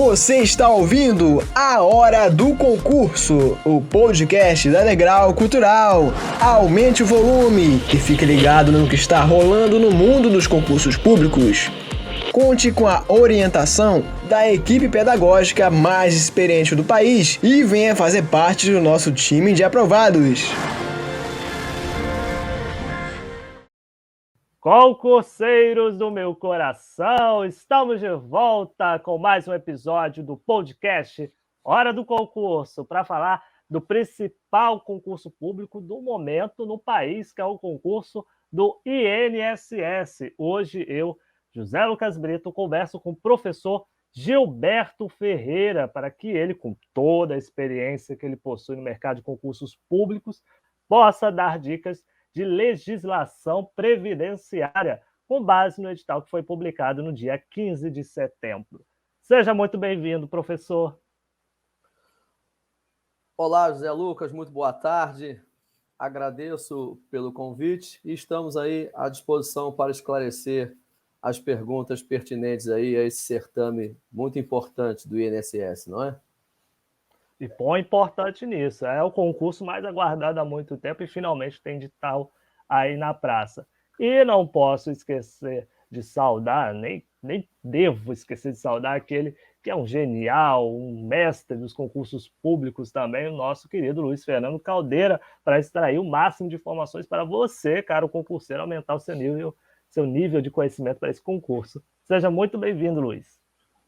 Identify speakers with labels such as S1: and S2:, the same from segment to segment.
S1: Você está ouvindo A Hora do Concurso, o podcast da Degrau Cultural. Aumente o volume e fique ligado no que está rolando no mundo dos concursos públicos. Conte com a orientação da equipe pedagógica mais experiente do país e venha fazer parte do nosso time de aprovados.
S2: Concurseiros do meu coração, estamos de volta com mais um episódio do podcast Hora do Concurso, para falar do principal concurso público do momento no país, que é o concurso do INSS. Hoje eu, José Lucas Brito, converso com o professor Gilberto Ferreira, para que ele, com toda a experiência que ele possui no mercado de concursos públicos, possa dar dicas de legislação previdenciária, com base no edital que foi publicado no dia 15 de setembro. Seja muito bem-vindo, professor.
S3: Olá, José Lucas, muito boa tarde. Agradeço pelo convite e estamos aí à disposição para esclarecer as perguntas pertinentes aí a esse certame muito importante do INSS, não é?
S2: E põe importante nisso, é o concurso mais aguardado há muito tempo e finalmente tem edital aí na praça. E não posso esquecer de saudar, nem devo esquecer de saudar aquele que é um genial, um mestre dos concursos públicos também, o nosso querido Luiz Fernando Caldeira, para extrair o máximo de informações para você, caro concurseiro, aumentar o seu nível de conhecimento para esse concurso. Seja muito bem-vindo, Luiz.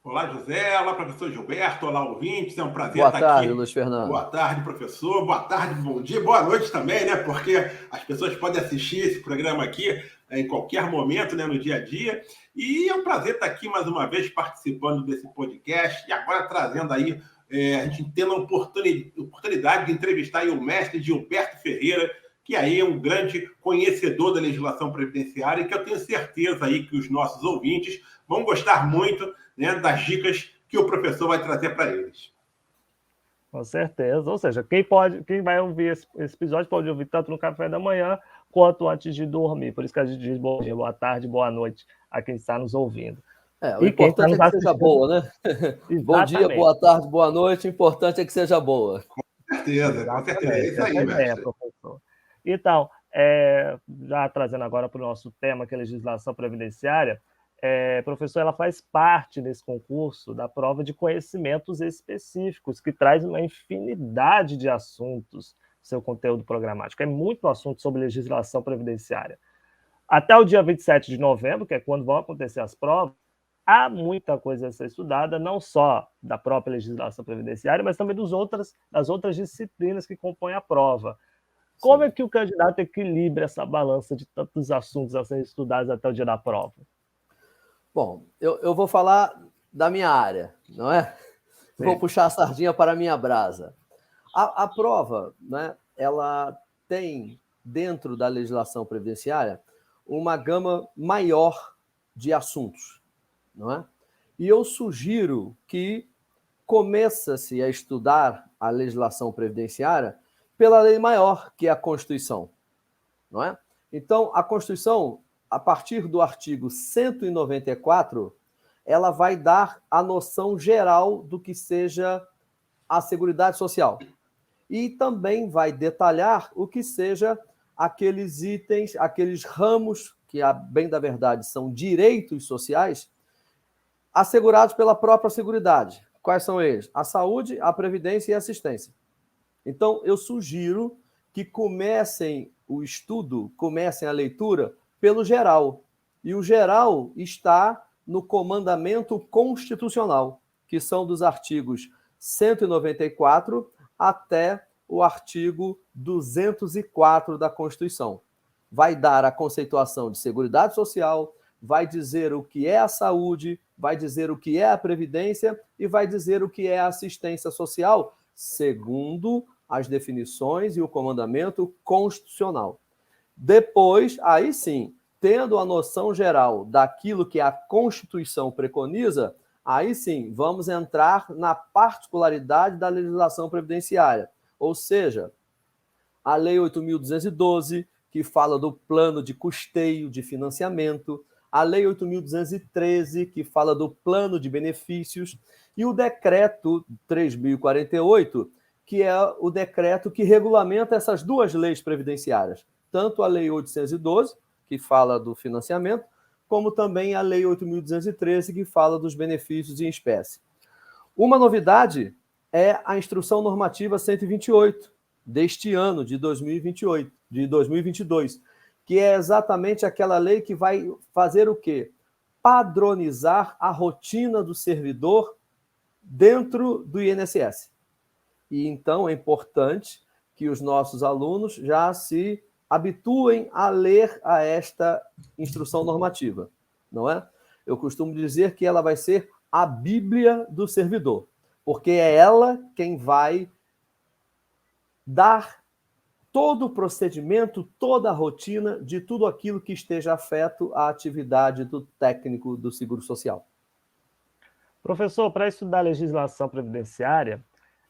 S4: Olá, José. Olá, professor Gilberto. Olá, ouvintes. É um prazer
S3: estar
S4: aqui.
S3: Boa tarde, Luiz Fernando.
S4: Boa tarde, professor. Boa tarde, bom dia. Boa noite também, né? Porque as pessoas podem assistir esse programa aqui em qualquer momento, né? No dia a dia. E é um prazer estar aqui mais uma vez participando desse podcast e agora trazendo aí, a gente tendo a oportunidade de entrevistar aí o mestre Gilberto Ferreira, que aí é um grande conhecedor da legislação previdenciária e que eu tenho certeza aí que os nossos ouvintes vão gostar muito, né, das dicas que o professor vai trazer para eles.
S2: Com certeza. Ou seja, quem vai ouvir esse episódio pode ouvir tanto no café da manhã quanto antes de dormir. Por isso que a gente diz bom dia, boa tarde, boa noite a quem está nos ouvindo.
S3: O importante é que seja boa, né? Bom dia, boa tarde, boa noite. O importante é que seja boa.
S4: Com certeza. É isso aí, mestre.
S2: Professor. Então, já trazendo agora para o nosso tema, que é a legislação previdenciária, professor, ela faz parte desse concurso da prova de conhecimentos específicos, que traz uma infinidade de assuntos no seu conteúdo programático. É muito assunto sobre legislação previdenciária. Até o dia 27 de novembro, que é quando vão acontecer as provas, há muita coisa a ser estudada, não só da própria legislação previdenciária, mas também das outras disciplinas que compõem a prova. Como é que o candidato equilibra essa balança de tantos assuntos a serem estudados até o dia da prova?
S3: Bom, eu vou falar da minha área, não é? Sim. Vou puxar a sardinha para a minha brasa. A prova, né, ela tem, dentro da legislação previdenciária, uma gama maior de assuntos, não é? E eu sugiro que comece-se a estudar a legislação previdenciária pela lei maior, que é a Constituição, não é? Então, a Constituição, a partir do artigo 194, ela vai dar a noção geral do que seja a Seguridade Social. E também vai detalhar o que seja aqueles itens, aqueles ramos, que, a bem da verdade, são direitos sociais, assegurados pela própria Seguridade. Quais são eles? A saúde, a previdência e a assistência. Então, eu sugiro que comecem o estudo, comecem a leitura pelo geral. E o geral está no comandamento constitucional, que são dos artigos 194 até o artigo 204 da Constituição. Vai dar a conceituação de Seguridade Social, vai dizer o que é a saúde, vai dizer o que é a previdência e vai dizer o que é a assistência social, segundo as definições e o comandamento constitucional. Depois, aí sim, tendo a noção geral daquilo que a Constituição preconiza, aí sim, vamos entrar na particularidade da legislação previdenciária. Ou seja, a Lei 8.212, que fala do plano de custeio, de financiamento, a Lei 8.213, que fala do plano de benefícios, e o Decreto 3.048, que é o decreto que regulamenta essas duas leis previdenciárias, tanto a Lei 812, que fala do financiamento, como também a Lei 8.213, que fala dos benefícios em espécie. Uma novidade é a Instrução Normativa 128, deste ano, de 2022, que é exatamente aquela lei que vai fazer o quê? Padronizar a rotina do servidor dentro do INSS. E então é importante que os nossos alunos já se habituem a ler a esta instrução normativa, não é? Eu costumo dizer que ela vai ser a Bíblia do servidor, porque é ela quem vai dar todo o procedimento, toda a rotina de tudo aquilo que esteja afeto à atividade do técnico do Seguro Social.
S2: Professor, para estudar a legislação previdenciária,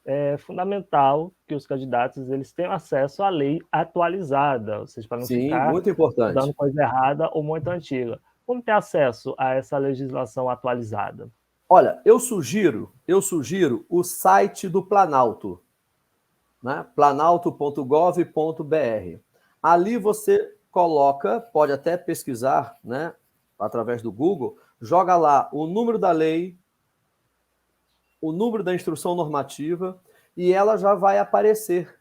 S2: é fundamental que os candidatos eles tenham acesso à lei atualizada, ou seja, para não ficar
S3: muito importante.
S2: dando coisa errada ou muito antiga. Como ter acesso a essa legislação atualizada?
S3: Olha, eu sugiro o site do Planalto, né? planalto.gov.br. Ali você coloca, pode até pesquisar, né, através do Google, joga lá o número da lei, o número da instrução normativa, e ela já vai aparecer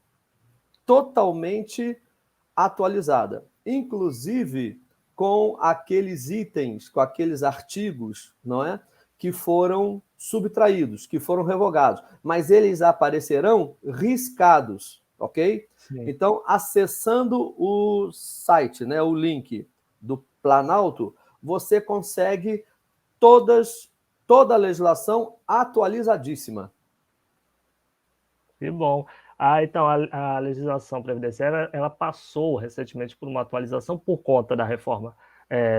S3: totalmente atualizada, inclusive com aqueles itens, com aqueles artigos, não é, que foram subtraídos, que foram revogados, mas eles aparecerão riscados, ok?
S2: Sim.
S3: Então, acessando o site, né, o link do Planalto, você consegue toda a legislação atualizadíssima.
S2: Que bom. Então, a legislação previdenciária ela passou recentemente por uma atualização por conta da reforma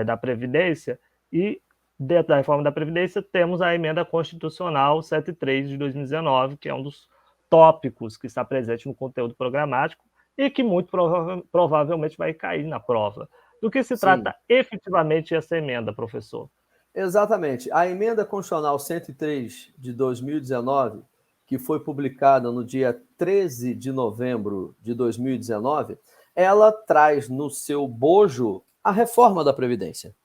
S2: da Previdência, e dentro da reforma da Previdência temos a emenda constitucional 73 de 2019, que é um dos tópicos que está presente no conteúdo programático e que muito provavelmente vai cair na prova. Do que se trata efetivamente essa emenda, professor?
S3: Exatamente. A emenda constitucional 103 de 2019, que foi publicada no dia 13 de novembro de 2019, ela traz no seu bojo a reforma da Previdência.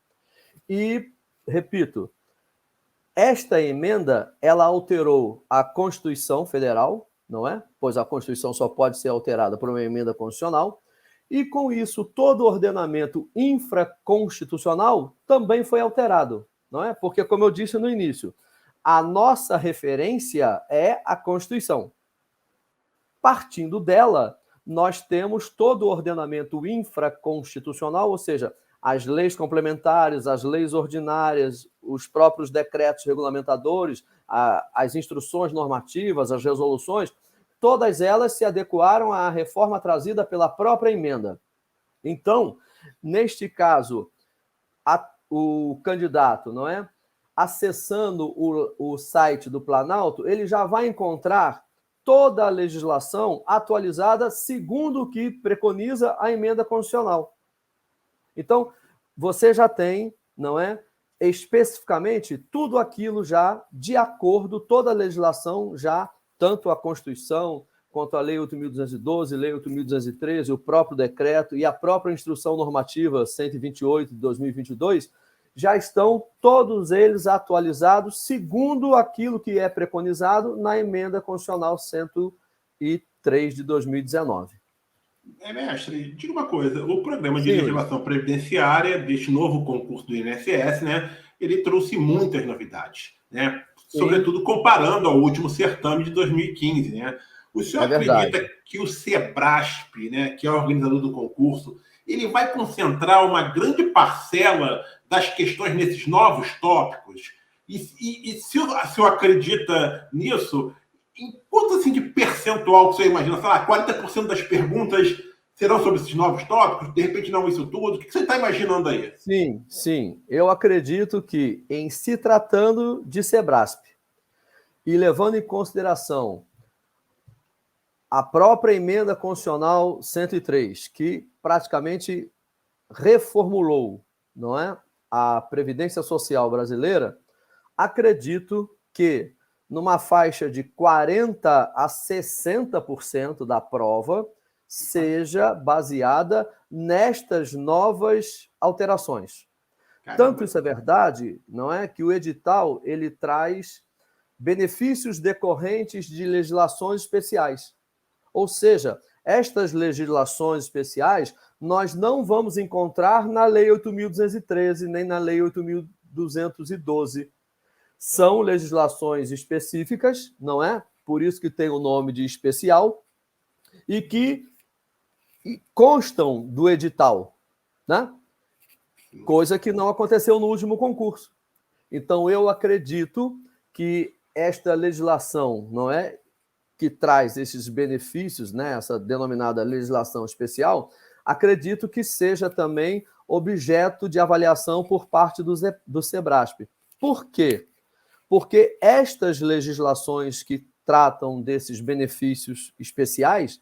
S3: E, repito, esta emenda, ela alterou a Constituição Federal, não é? Pois a Constituição só pode ser alterada por uma emenda constitucional, e com isso todo o ordenamento infraconstitucional também foi alterado, não é? Porque, como eu disse no início, a nossa referência é a Constituição. Partindo dela, nós temos todo o ordenamento infraconstitucional, ou seja, as leis complementares, as leis ordinárias, os próprios decretos regulamentadores, as instruções normativas, as resoluções, todas elas se adequaram à reforma trazida pela própria emenda. Então, neste caso, o candidato, não é? Acessando o site do Planalto, ele já vai encontrar toda a legislação atualizada segundo o que preconiza a emenda constitucional. Então, você já tem, não é, especificamente tudo aquilo já de acordo, toda a legislação já, tanto a Constituição quanto a Lei 8.212, Lei 8.213, o próprio decreto e a própria Instrução Normativa 128 de 2022, já estão todos eles atualizados segundo aquilo que é preconizado na Emenda Constitucional 103 de 2019.
S4: Mestre, diga uma coisa, o programa de legislação previdenciária deste novo concurso do INSS, né, ele trouxe muitas novidades, né, sobretudo comparando ao último certame de 2015, né. O senhor acredita que o SEBRASP, né, que é o organizador do concurso, ele vai concentrar uma grande parcela das questões nesses novos tópicos? E se o senhor acredita nisso, em quanto assim de percentual que você imagina? Sei lá, 40% das perguntas serão sobre esses novos tópicos? De repente não isso tudo? O que você está imaginando aí?
S3: Sim. Eu acredito que, em se tratando de SEBRASP e levando em consideração a própria Emenda Constitucional 103, que praticamente reformulou, não é, a Previdência Social brasileira, acredito que numa faixa de 40% a 60% da prova seja baseada nestas novas alterações.
S4: Caramba.
S3: Tanto isso é verdade, não é, que o edital ele traz benefícios decorrentes de legislações especiais. Ou seja, estas legislações especiais nós não vamos encontrar na Lei 8.213 nem na Lei 8.212. São legislações específicas, não é? Por isso que tem o nome de especial, e que constam do edital, né? Coisa que não aconteceu no último concurso. Então, eu acredito que esta legislação, não é, que traz esses benefícios, né, essa denominada legislação especial, acredito que seja também objeto de avaliação por parte do SEBRASP. Por quê? Porque estas legislações que tratam desses benefícios especiais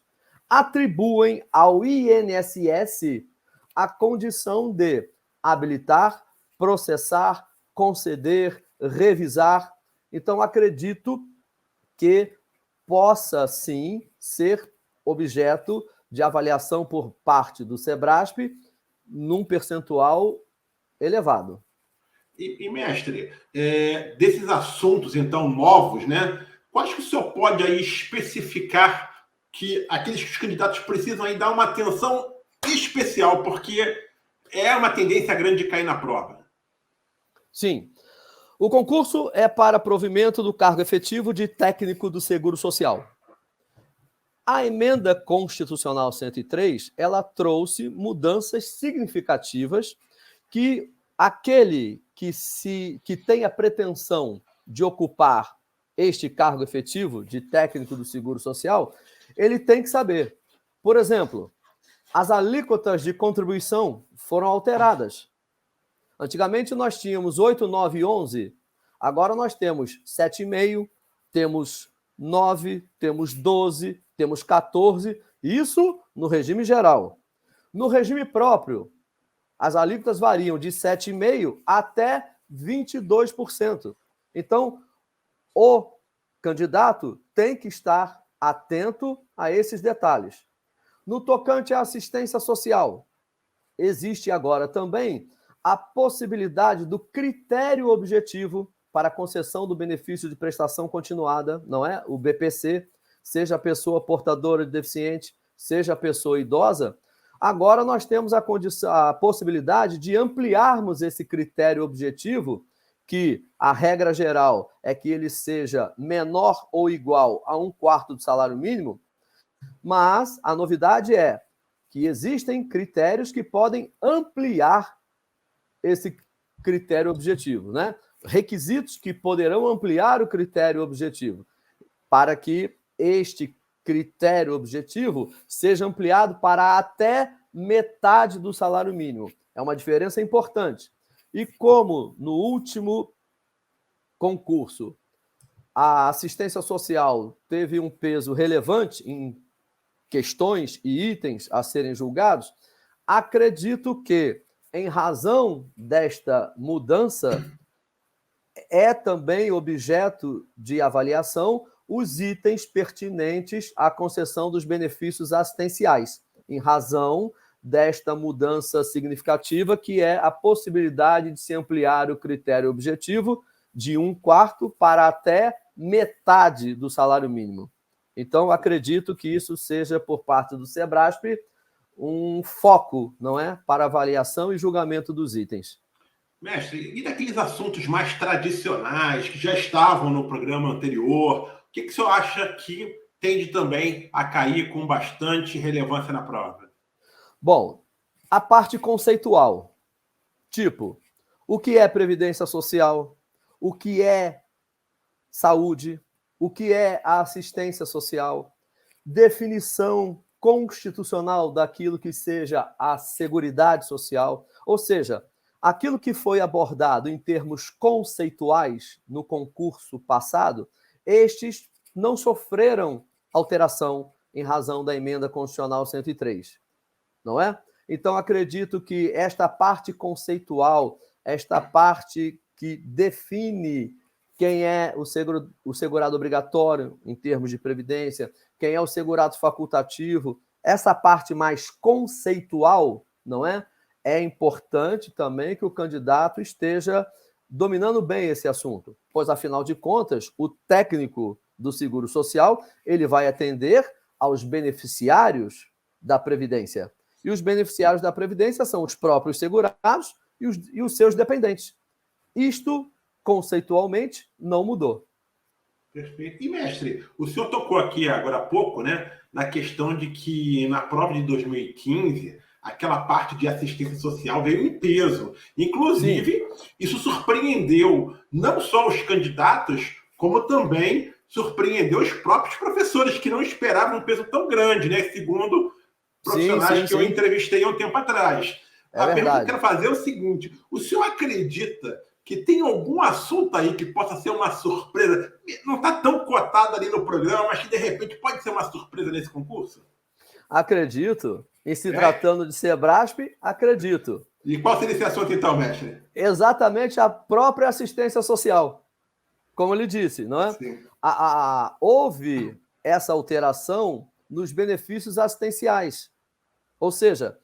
S3: atribuem ao INSS a condição de habilitar, processar, conceder, revisar. Então, acredito que possa, sim, ser objeto de avaliação por parte do SEBRASP num percentual elevado.
S4: E mestre, desses assuntos, então, novos, né? Quais que o senhor pode aí especificar que aqueles candidatos precisam aí dar uma atenção especial, porque é uma tendência grande de cair na prova?
S3: Sim. O concurso é para provimento do cargo efetivo de técnico do Seguro Social. A emenda constitucional 103, ela trouxe mudanças significativas que aquele que tem a pretensão de ocupar este cargo efetivo de técnico do Seguro Social, ele tem que saber. Por exemplo, as alíquotas de contribuição foram alteradas. Antigamente nós tínhamos 8, 9 e 11, agora nós temos 7,5, temos 9, temos 12, temos 14, isso no regime geral. No regime próprio, as alíquotas variam de 7,5% até 22%. Então, o candidato tem que estar atento a esses detalhes. No tocante à assistência social, existe agora também a possibilidade do critério objetivo para a concessão do benefício de prestação continuada, não é? O BPC, seja a pessoa portadora de deficiente, seja a pessoa idosa. Agora nós temos a possibilidade de ampliarmos esse critério objetivo, que a regra geral é que ele seja menor ou igual a 1/4 do salário mínimo, mas a novidade é que existem critérios que podem ampliar esse critério objetivo, né? Requisitos que poderão ampliar o critério objetivo, para que este critério objetivo seja ampliado para até metade do salário mínimo. É uma diferença importante. E como no último concurso a assistência social teve um peso relevante em questões e itens a serem julgados, acredito que, em razão desta mudança, é também objeto de avaliação os itens pertinentes à concessão dos benefícios assistenciais, em razão desta mudança significativa, que é a possibilidade de se ampliar o critério objetivo de 1/4 para até metade do salário mínimo. Então, acredito que isso seja, por parte do SEBRASP, um foco, não é, para avaliação e julgamento dos itens.
S4: Mestre, e daqueles assuntos mais tradicionais que já estavam no programa anterior, o que o senhor acha que tende também a cair com bastante relevância na prova?
S3: Bom, a parte conceitual, tipo, o que é previdência social, o que é saúde, o que é a assistência social, definição constitucional daquilo que seja a seguridade social, ou seja, aquilo que foi abordado em termos conceituais no concurso passado, estes não sofreram alteração em razão da emenda constitucional 103, não é? Então, acredito que esta parte conceitual esta parte que define quem é o segurado obrigatório em termos de previdência, quem é o segurado facultativo, essa parte mais conceitual, não é? É importante também que o candidato esteja dominando bem esse assunto, pois, afinal de contas, o técnico do Seguro Social, ele vai atender aos beneficiários da Previdência. E os beneficiários da Previdência são os próprios segurados e os seus dependentes. Isto, conceitualmente, não mudou.
S4: Perfeito. E, mestre, o senhor tocou aqui agora há pouco, né, na questão de que na prova de 2015, aquela parte de assistência social veio em peso. Inclusive, isso surpreendeu não só os candidatos, como também surpreendeu os próprios professores, que não esperavam um peso tão grande, né, segundo profissionais que eu entrevistei há um tempo atrás. A pergunta que eu quero fazer é o seguinte: o senhor acredita que tem algum assunto aí que possa ser uma surpresa? Não está tão cotado ali no programa, mas que de repente pode ser uma surpresa nesse concurso?
S3: Acredito. Em se tratando de Sebrasp, acredito.
S4: E qual seria esse assunto então, mestre?
S3: Exatamente a própria assistência social. Como ele disse, não é?
S4: Sim.
S3: Houve essa alteração nos benefícios assistenciais. Ou seja,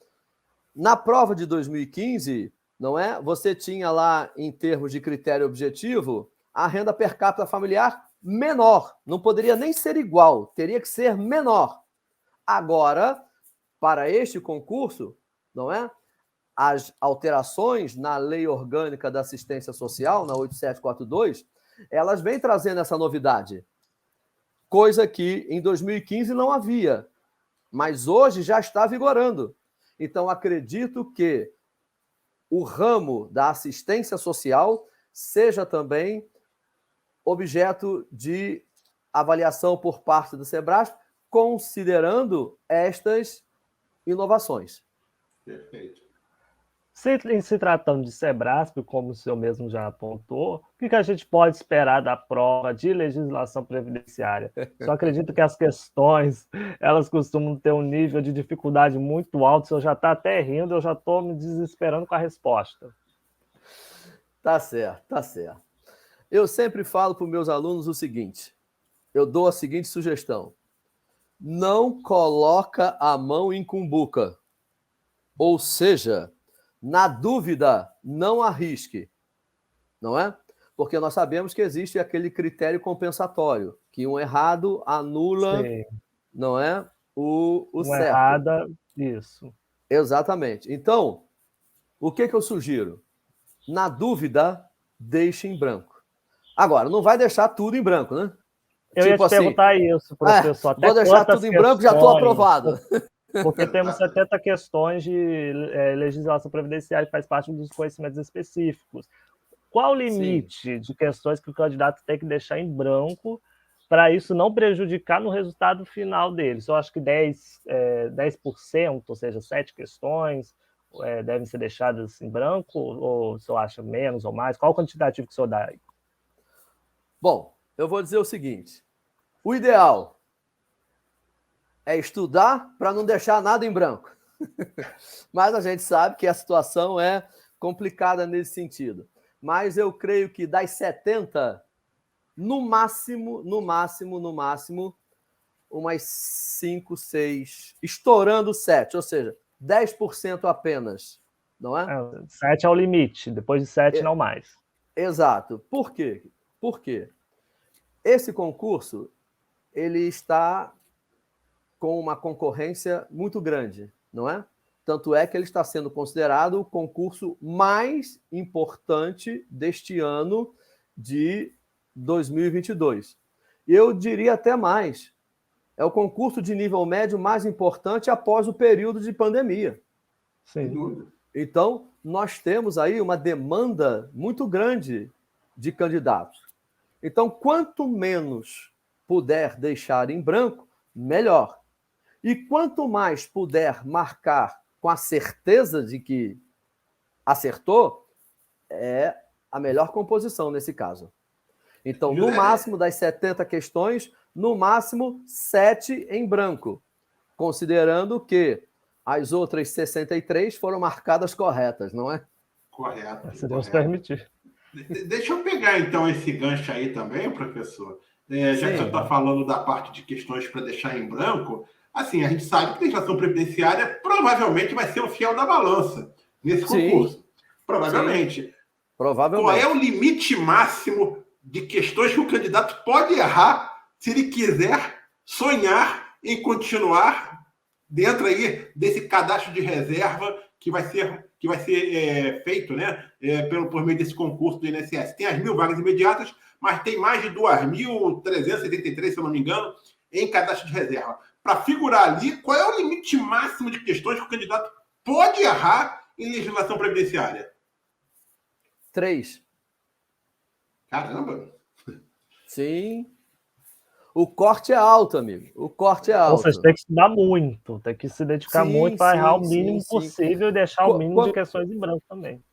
S3: na prova de 2015, não é? Você tinha lá, em termos de critério objetivo, a renda per capita familiar menor. Não poderia nem ser igual, teria que ser menor. Agora, para este concurso, não é? As alterações na Lei Orgânica da Assistência Social, na 8742, elas vêm trazendo essa novidade. Coisa que em 2015 não havia, mas hoje já está vigorando. Então, acredito que o ramo da assistência social seja também objeto de avaliação por parte do Sebrasp, considerando estas inovações.
S4: Perfeito.
S2: Em se tratando de Sebrasp, como o senhor mesmo já apontou, o que a gente pode esperar da prova de legislação previdenciária? Só acredito que as questões, elas costumam ter um nível de dificuldade muito alto. O senhor já está até rindo, eu já estou me desesperando com a resposta.
S3: Tá certo, tá certo. Eu sempre falo para os meus alunos o seguinte, eu dou a seguinte sugestão: não coloca a mão em cumbuca. Ou seja, na dúvida, não arrisque. Não é? Porque nós sabemos que existe aquele critério compensatório, que um errado anula, sim, não é? O certo.
S2: Errada, isso.
S3: Exatamente. Então, o que eu sugiro? Na dúvida, deixe em branco. Agora, não vai deixar tudo em branco, né?
S2: Eu ia te perguntar isso, professor.
S3: Vou deixar tudo em branco, já estou aprovado.
S2: Porque temos 70 questões de legislação previdenciária que faz parte dos conhecimentos específicos. Qual o limite de questões que o candidato tem que deixar em branco para isso não prejudicar no resultado final dele? Eu acho que 10%, ou seja, 7 questões, devem ser deixadas em branco, ou o senhor acha menos ou mais? Qual o quantitativo que o senhor dá aí?
S3: Bom, eu vou dizer o seguinte: o ideal é estudar para não deixar nada em branco. Mas a gente sabe que a situação é complicada nesse sentido. Mas eu creio que das 70, no máximo, umas 5, 6, estourando 7, ou seja, 10% apenas, não é?
S2: 7 é o limite, depois de 7 não mais.
S3: Exato. Por quê? Porque esse concurso, ele está com uma concorrência muito grande, não é? Tanto é que ele está sendo considerado o concurso mais importante deste ano de 2022. E eu diria até mais, é o concurso de nível médio mais importante após o período de pandemia.
S2: Sem dúvida.
S3: Então, nós temos aí uma demanda muito grande de candidatos. Então, quanto menos puder deixar em branco, melhor. E quanto mais puder marcar com a certeza de que acertou, é a melhor composição nesse caso. Então, no máximo das 70 questões, no máximo 7 em branco, considerando que as outras 63 foram marcadas corretas, não é?
S4: Correto.
S2: Se Deus
S4: correto.
S2: permitir.
S4: Deixa eu pegar, então, esse gancho aí também, professor. Já que você está falando da parte de questões para deixar em branco, assim, a gente sabe que a legislação previdenciária provavelmente vai ser o fiel da balança nesse concurso. Provavelmente.
S3: Sim. Provavelmente.
S4: Qual é o limite máximo de questões que o candidato pode errar se ele quiser sonhar em continuar dentro aí desse cadastro de reserva que vai ser feito, né, por meio desse concurso do INSS? Tem as 1.000 vagas imediatas, mas tem mais de 2.373, se eu não me engano, em cadastro de reserva. Para figurar ali, qual é o limite máximo de questões que o candidato pode errar em legislação previdenciária?
S3: 3.
S4: Caramba!
S3: Sim. O corte é alto, amigo. O corte é alto.
S2: Ou seja, tem que estudar muito, tem que se dedicar muito para errar o mínimo possível e deixar o mínimo de questões em branco também.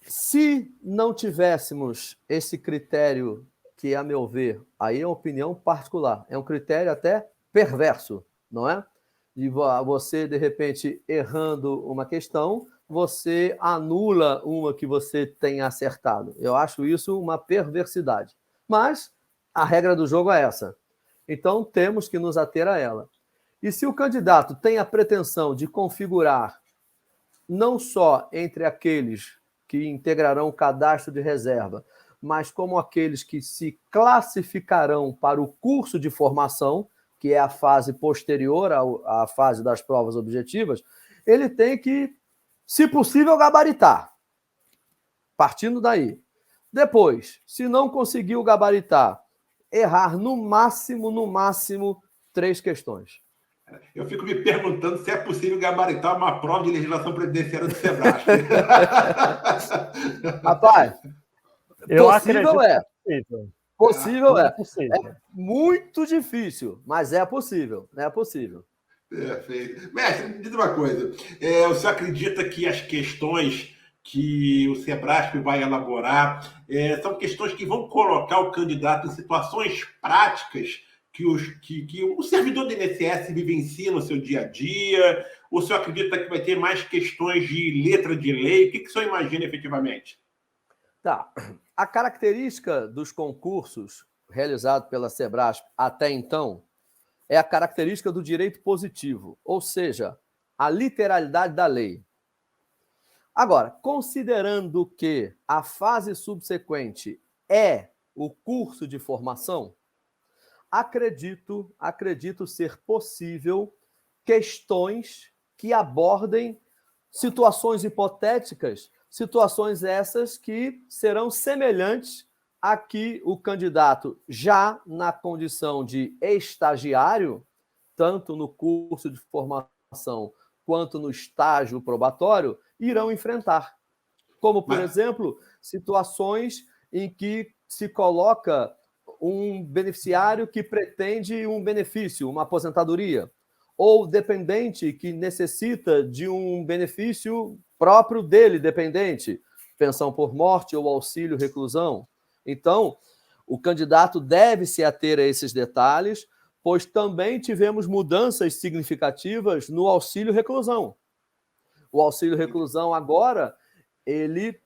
S3: Se não tivéssemos esse critério, que, a meu ver, aí é uma opinião particular, é um critério até perverso, não é? E você, de repente, errando uma questão, você anula uma que você tenha acertado. Eu acho isso uma perversidade. Mas a regra do jogo é essa. Então, temos que nos ater a ela. E se o candidato tem a pretensão de configurar não só entre aqueles que integrarão o cadastro de reserva, mas como aqueles que se classificarão para o curso de formação, que é a fase posterior à fase das provas objetivas, ele tem que, se possível, gabaritar. Partindo daí. Depois, se não conseguiu gabaritar, errar no máximo 3 questões.
S4: Eu fico me perguntando se é possível gabaritar uma prova de legislação previdenciária do SEBRASP.
S3: Rapaz,
S2: eu acredito
S3: é. Possível é.
S2: Possível.
S3: É muito difícil, mas é possível. É possível.
S4: Perfeito. Mestre, diz uma coisa. O senhor acredita que as questões que o SEBRASP vai elaborar são questões que vão colocar o candidato em situações práticas que o servidor do INSS vivencia no seu dia a dia? Ou o senhor acredita que vai ter mais questões de letra de lei? O que o senhor imagina efetivamente?
S3: Tá. A característica dos concursos realizados pela SEBRASP até então é a característica do direito positivo, ou seja, a literalidade da lei. Agora, considerando que a fase subsequente é o curso de formação, acredito ser possível questões que abordem situações hipotéticas, situações essas que serão semelhantes a que o candidato, já na condição de estagiário, tanto no curso de formação quanto no estágio probatório, irão enfrentar. Como, por exemplo, situações em que se coloca um beneficiário que pretende um benefício, uma aposentadoria, ou dependente que necessita de um benefício próprio dele, dependente, pensão por morte ou auxílio reclusão. Então, o candidato deve se ater a esses detalhes, pois também tivemos mudanças significativas no auxílio reclusão. O auxílio reclusão agora, ele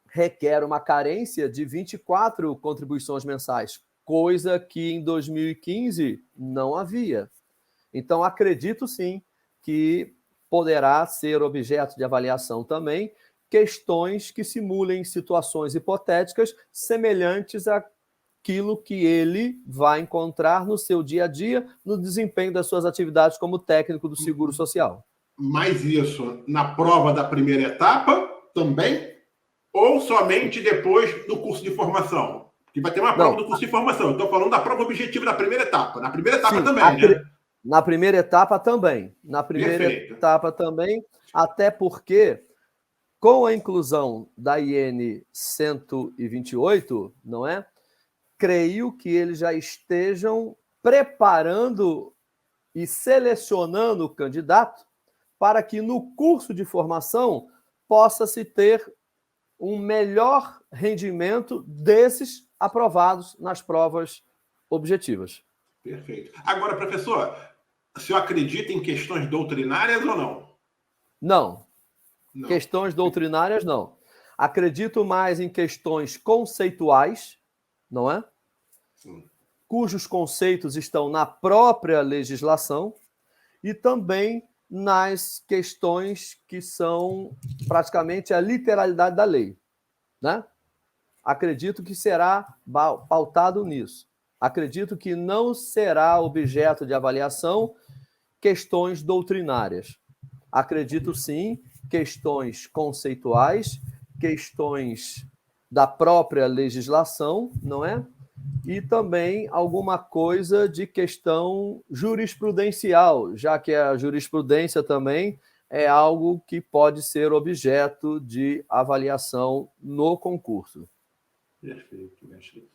S3: requer uma carência de 24 contribuições mensais, coisa que em 2015 não havia. Então, acredito sim que poderá ser objeto de avaliação também questões que simulem situações hipotéticas semelhantes àquilo que ele vai encontrar no seu dia a dia, no desempenho das suas atividades como técnico do Seguro Social.
S4: Mas isso na prova da primeira etapa também? Ou somente depois do curso de formação? Porque vai ter uma prova do curso de formação. Estou falando da prova objetiva da primeira etapa. Na primeira etapa sim, também, né?
S3: Na primeira etapa também. Na primeira etapa também, até porque, com a inclusão da IN 128, não é? Creio que eles já estejam preparando e selecionando o candidato para que no curso de formação possa-se ter um melhor rendimento desses aprovados nas provas objetivas.
S4: Perfeito. Agora, professor, o senhor acredita em questões doutrinárias ou não?
S3: Não. Questões doutrinárias, não. Acredito mais em questões conceituais, não é?
S4: Sim.
S3: Cujos conceitos estão na própria legislação e também nas questões que são praticamente a literalidade da lei, né? Acredito que será pautado nisso. Acredito que não será objeto de avaliação questões doutrinárias. Acredito, sim, questões conceituais, questões da própria legislação, não é? E também alguma coisa de questão jurisprudencial, já que a jurisprudência também é algo que pode ser objeto de avaliação no concurso.
S4: Perfeito, mestre.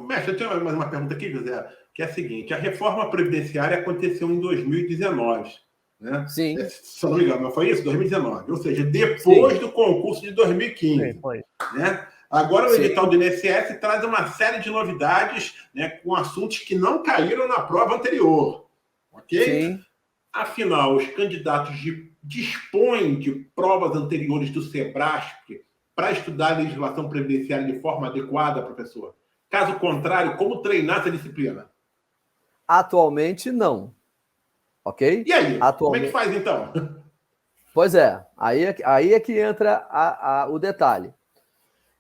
S4: Mestre, eu tenho mais uma pergunta aqui, José, que é a seguinte: a reforma previdenciária aconteceu em 2019, né?
S3: Sim.
S4: Se eu não me engano, não foi isso? 2019, ou seja, depois do concurso de 2015.
S2: Sim, foi.
S4: Né? Agora o edital do INSS traz uma série de novidades, né, com assuntos que não caíram na prova anterior. Ok?
S3: Sim.
S4: Afinal, os candidatos dispõem de provas anteriores do SEBRASP para estudar a legislação previdenciária de forma adequada, professor? Caso contrário, como treinar essa disciplina?
S3: Atualmente, não. Ok?
S4: E aí?
S3: Atualmente...
S4: Como é que faz, então?
S3: Pois é. Aí é que entra o detalhe.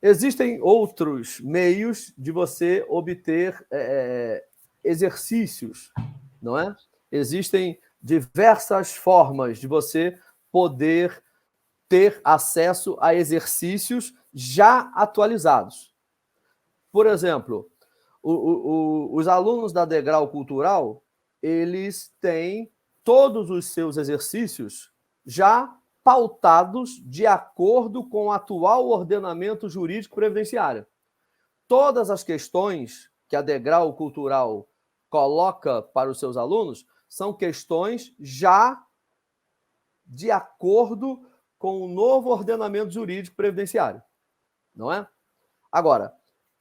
S3: Existem outros meios de você obter exercícios, não é? Existem diversas formas de você poder ter acesso a exercícios já atualizados. Por exemplo, os alunos da Degrau Cultural, eles têm todos os seus exercícios já pautados de acordo com o atual ordenamento jurídico previdenciário. Todas as questões que a Degrau Cultural coloca para os seus alunos são questões já de acordo com o novo ordenamento jurídico previdenciário, não é? Agora,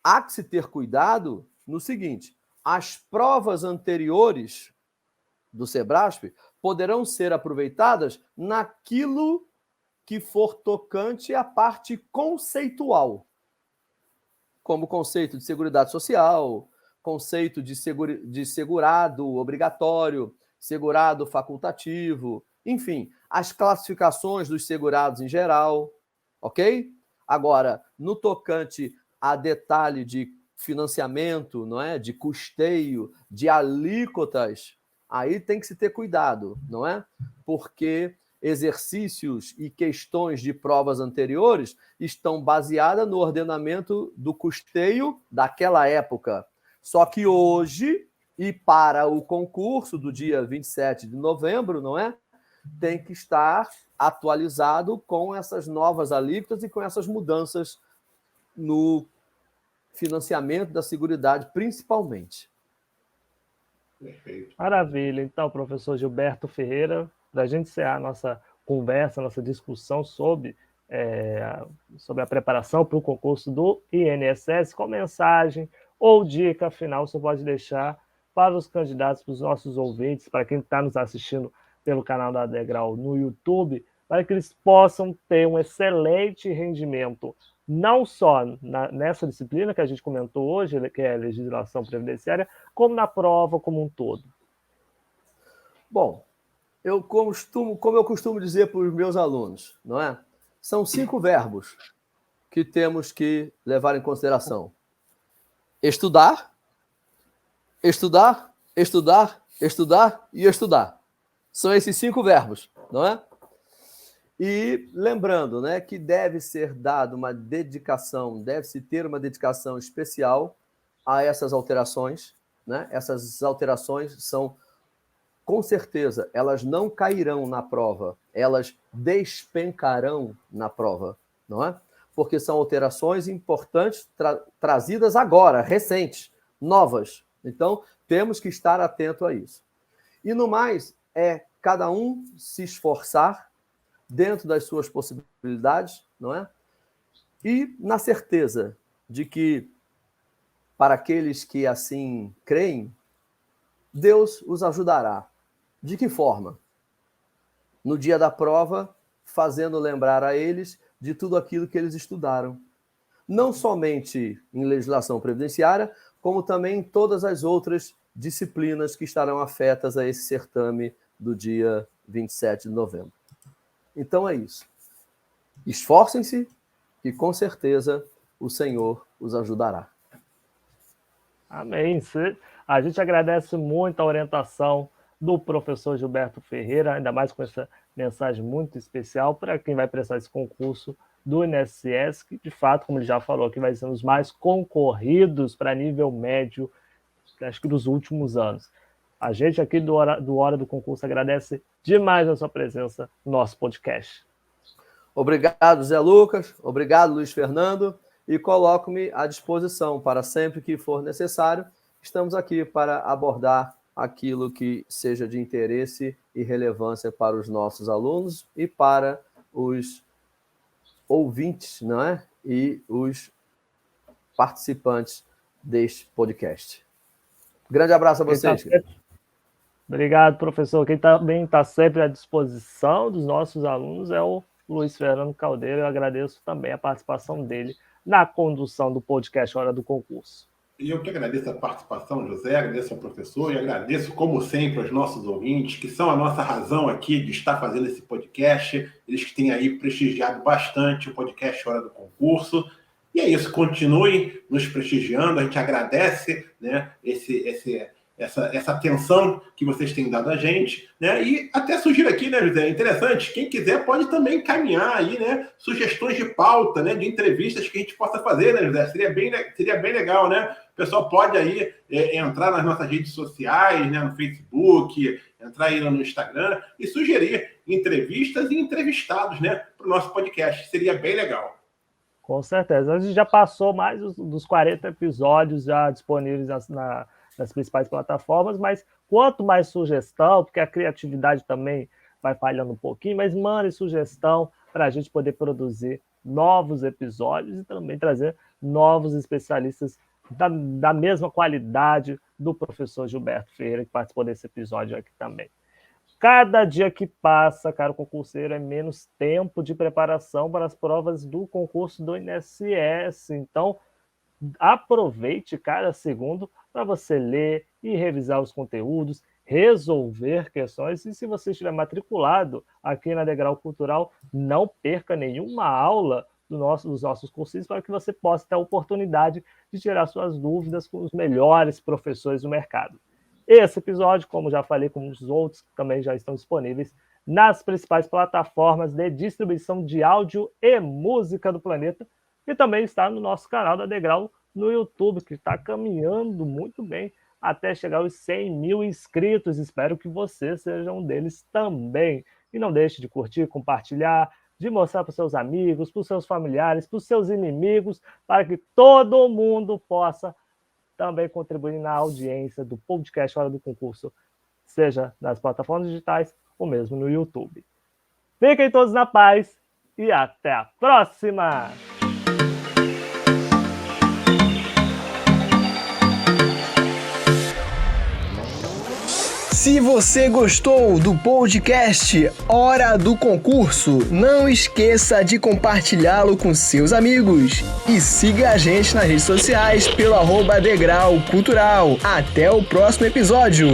S3: há que se ter cuidado no seguinte: as provas anteriores do SEBRASP poderão ser aproveitadas naquilo que for tocante à parte conceitual, como conceito de seguridade social, conceito de segurado obrigatório, segurado facultativo, enfim, as classificações dos segurados em geral, ok? Agora, no tocante a detalhe de financiamento, não é? De custeio, de alíquotas, aí tem que se ter cuidado, não é? Porque exercícios e questões de provas anteriores estão baseadas no ordenamento do custeio daquela época. Só que hoje, e para o concurso do dia 27 de novembro, não é? Tem que estar atualizado com essas novas alíquotas e com essas mudanças no financiamento da Seguridade, principalmente.
S4: Perfeito.
S2: Maravilha. Então, professor Gilberto Ferreira, para a gente encerrar a nossa conversa, nossa discussão sobre a preparação para o concurso do INSS, qual mensagem ou dica final você pode deixar para os candidatos, para os nossos ouvintes, para quem está nos assistindo pelo canal da Degrau no YouTube, para que eles possam ter um excelente rendimento, não só nessa disciplina que a gente comentou hoje, que é a legislação previdenciária, como na prova como um todo?
S3: Bom, como eu costumo dizer para os meus alunos, não é? São 5 verbos que temos que levar em consideração: estudar, estudar, estudar, estudar e estudar. São esses 5 verbos, não é? E lembrando, né, que deve ser dada uma dedicação, deve-se ter uma dedicação especial a essas alterações, né? Essas alterações são, com certeza, elas não cairão na prova, elas despencarão na prova, não é? Porque são alterações importantes trazidas agora, recentes, novas. Então, temos que estar atento a isso. E no mais, cada um se esforçar dentro das suas possibilidades, não é? E na certeza de que, para aqueles que assim creem, Deus os ajudará. De que forma? No dia da prova, fazendo lembrar a eles de tudo aquilo que eles estudaram. Não somente em legislação previdenciária, como também em todas as outras disciplinas que estarão afetas a esse certame do dia 27 de novembro. Então é isso. Esforcem-se, que com certeza o Senhor os ajudará.
S2: Amém. A gente agradece muito a orientação do professor Gilberto Ferreira, ainda mais com essa mensagem muito especial para quem vai prestar esse concurso do INSS, que de fato, como ele já falou aqui, vai ser um dos mais concorridos para nível médio, acho que dos últimos anos. A gente aqui do Hora do Concurso agradece demais a sua presença no nosso podcast.
S3: Obrigado, Zé Lucas. Obrigado, Luiz Fernando. E coloco-me à disposição para sempre que for necessário. Estamos aqui para abordar aquilo que seja de interesse e relevância para os nossos alunos e para os ouvintes, não é? E os participantes deste podcast. Grande abraço a vocês.
S2: Obrigado, professor. Quem também está sempre à disposição dos nossos alunos é o Luiz Fernando Caldeira. Eu agradeço também a participação dele na condução do podcast Hora do Concurso.
S4: E eu que agradeço a participação, José, agradeço ao professor e agradeço, como sempre, aos nossos ouvintes, que são a nossa razão aqui de estar fazendo esse podcast, eles que têm aí prestigiado bastante o podcast Hora do Concurso. E é isso, continuem nos prestigiando, a gente agradece, né, essa atenção que vocês têm dado a gente, né? E até sugiro aqui, né, José, interessante, quem quiser pode também encaminhar aí, né, sugestões de pauta, né, de entrevistas que a gente possa fazer, né, José? Seria bem legal, né? O pessoal pode aí entrar nas nossas redes sociais, né, no Facebook, entrar aí no Instagram e sugerir entrevistas e entrevistados, né, para o nosso podcast. Seria bem legal.
S2: Com certeza. A gente já passou mais dos 40 episódios já disponíveis nas principais plataformas, mas quanto mais sugestão, porque a criatividade também vai falhando um pouquinho, mas mande sugestão para a gente poder produzir novos episódios e também trazer novos especialistas da mesma qualidade do professor Gilberto Ferreira, que participou desse episódio aqui também. Cada dia que passa, caro concurseiro, é menos tempo de preparação para as provas do concurso do INSS. Então, aproveite cada segundo para você ler e revisar os conteúdos, resolver questões. E se você estiver matriculado aqui na Degrau Cultural, não perca nenhuma aula dos nossos cursos para que você possa ter a oportunidade de tirar suas dúvidas com os melhores professores do mercado. Esse episódio, como já falei, como os outros, também já estão disponíveis nas principais plataformas de distribuição de áudio e música do planeta, e também está no nosso canal da Degrau no YouTube, que está caminhando muito bem até chegar aos 100 mil inscritos. Espero que você seja um deles também. E não deixe de curtir, compartilhar, de mostrar para os seus amigos, para os seus familiares, para os seus inimigos, para que todo mundo possa também contribuir na audiência do podcast Hora do Concurso, seja nas plataformas digitais ou mesmo no YouTube. Fiquem todos na paz e até a próxima!
S1: Se você gostou do podcast Hora do Concurso, não esqueça de compartilhá-lo com seus amigos. E siga a gente nas redes sociais pelo @Degrau Cultural. Até o próximo episódio!